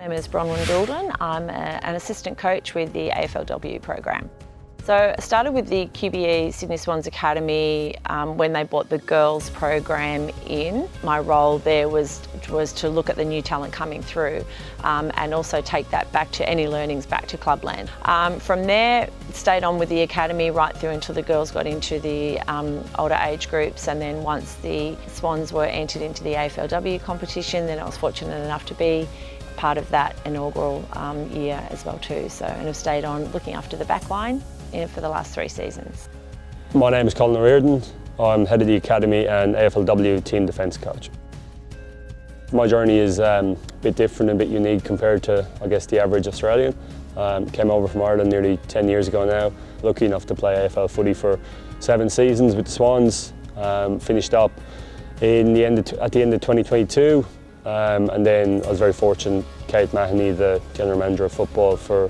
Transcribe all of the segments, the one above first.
My name is Bron Gulden. I'm an assistant coach with the AFLW program. So I started with the QBE Sydney Swans Academy when they brought the girls program in. My role there was to look at the new talent coming through and also take that back to any learnings back to clubland. From there, stayed on with the academy right through until the girls got into the older age groups, and then once the Swans were entered into the AFLW competition, then I was fortunate enough to be part of that inaugural year as well too. And I've stayed on looking after the back line for the last 3 seasons. My name is Colin O Riordan. I'm head of the academy and AFLW team defence coach. My journey is a bit different, a bit unique compared to, I guess, the average Australian. Came over from Ireland nearly 10 years ago now. Lucky enough to play AFL footy for 7 seasons with the Swans. Finished up at the end of 2022, and then I was very fortunate. Kate Mahoney, the general manager of football for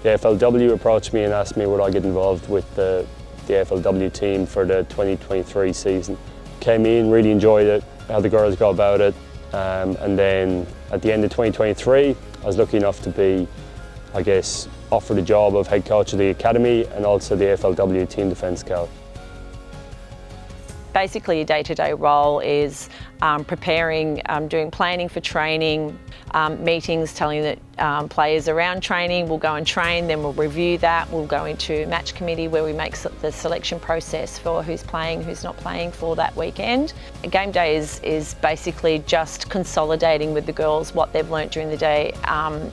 the AFLW, approached me and asked me would I get involved with the AFLW team for the 2023 season. Came in, really enjoyed it, how the girls go about it, and then at the end of 2023 I was lucky enough to be, I guess, offered a job of head coach of the academy and also the AFLW team defence coach. Basically, a day-to-day role is preparing, doing planning for training, meetings telling that players around training. We'll go and train, then we'll review that. We'll go into match committee where we make the selection process for who's playing, who's not playing for that weekend. A game day is basically just consolidating with the girls what they've learnt during the day.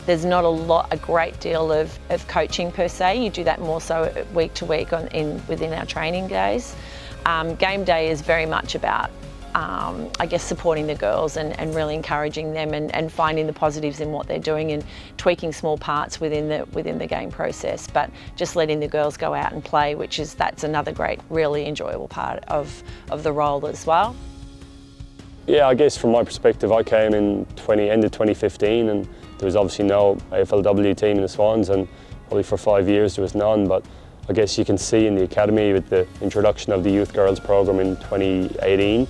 There's not a great deal of coaching per se. You do that more so week to week within our training days. Game day is very much about, I guess, supporting the girls and really encouraging them and finding the positives in what they're doing and tweaking small parts within the game process, but just letting the girls go out and play, that's another great, really enjoyable part of the role as well. Yeah, I guess from my perspective, I came in end of 2015, and there was obviously no AFLW team in the Swans, and probably for 5 years there was none. But I guess you can see in the academy with the introduction of the youth girls program in 2018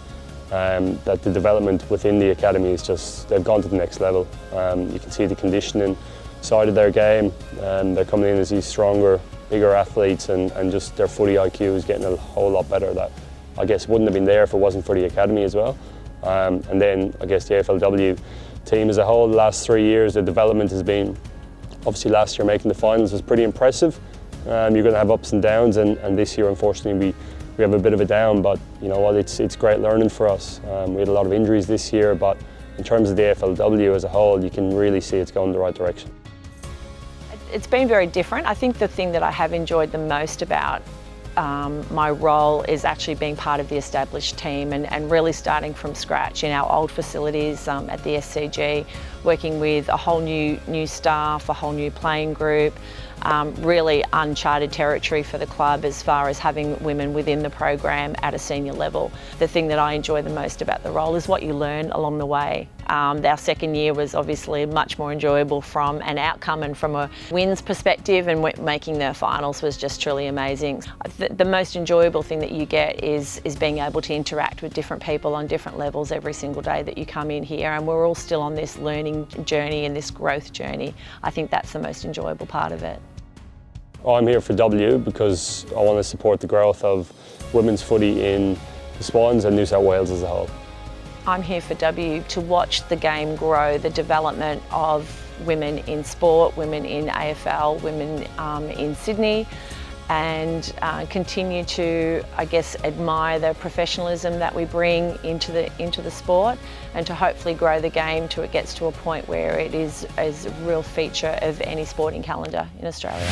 that the development within the academy is they've gone to the next level. You can see the conditioning side of their game, and they're coming in as these stronger, bigger athletes, and just their footy IQ is getting a whole lot better. That I guess wouldn't have been there if it wasn't for the academy as well. And then I guess the AFLW team as a whole, the last 3 years, the development has been, obviously last year making the finals was pretty impressive. You're going to have ups and downs, and this year unfortunately we have a bit of a down, but you know what, it's great learning for us. We had a lot of injuries this year, but in terms of the AFLW as a whole, you can really see it's going in the right direction. It's been very different. I think the thing that I have enjoyed the most about my role is actually being part of the established team and really starting from scratch in our old facilities at the SCG, working with a whole new staff, a whole new playing group, really uncharted territory for the club as far as having women within the program at a senior level. The thing that I enjoy the most about the role is what you learn along the way. Our second year was obviously much more enjoyable from an outcome and from a wins perspective, and making the finals was just truly amazing. The most enjoyable thing that you get is being able to interact with different people on different levels every single day that you come in here, and we're all still on this learning journey and this growth journey. I think that's the most enjoyable part of it. I'm here for W because I want to support the growth of women's footy in the Swans and New South Wales as a whole. I'm here for W to watch the game grow, the development of women in sport, women in AFL, women in Sydney, and continue to, I guess, admire the professionalism that we bring into the sport, and to hopefully grow the game till it gets to a point where it is a real feature of any sporting calendar in Australia.